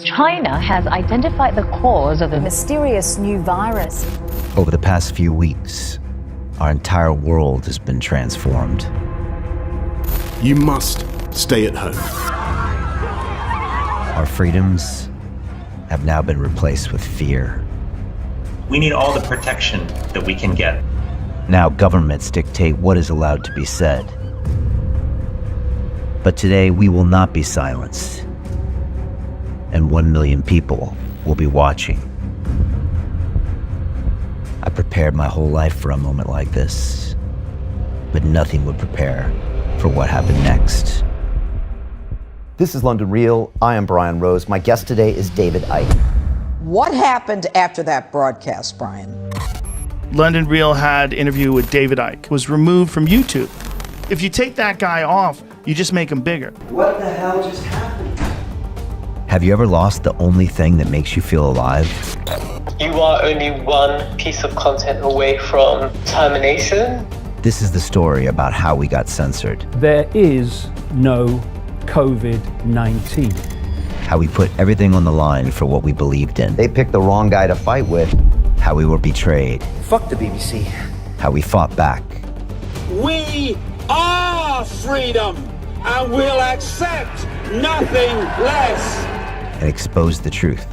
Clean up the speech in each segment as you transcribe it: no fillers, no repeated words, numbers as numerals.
China has identified the cause of the mysterious new virus. Over the past few weeks, our entire world has been transformed. You must stay at home. Our freedoms have now been replaced with fear. We need all the protection that we can get. Now governments dictate what is allowed to be said. But today we will not be silenced. And 1 million people will be watching. I prepared my whole life for a moment like this, but nothing would prepare for what happened next. This is London Real. I am Brian Rose. My guest today is David Icke. What happened after that broadcast, Brian? London Real had an interview with David Icke, was removed from YouTube. If you take that guy off, you just make him bigger. What the hell just happened? Have you ever lost the only thing that makes you feel alive? You are only one piece of content away from termination. This is the story about how we got censored. There is no COVID-19. How we put everything on the line for what we believed in. They picked the wrong guy to fight with. How we were betrayed. Fuck the BBC. How we fought back. We are freedom, and we'll accept nothing less. And exposed the truth.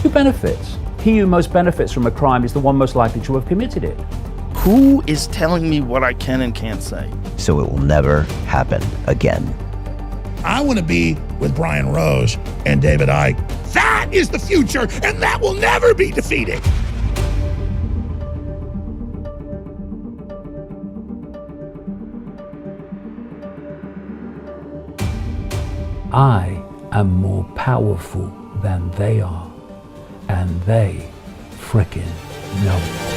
Who benefits? He who most benefits from a crime is the one most likely to have committed it. Who is telling me what I can and can't say? So it will never happen again. I want to be with Brian Rose and David Icke. That is the future, and that will never be defeated. I am more powerful than they are, and they frickin' know it.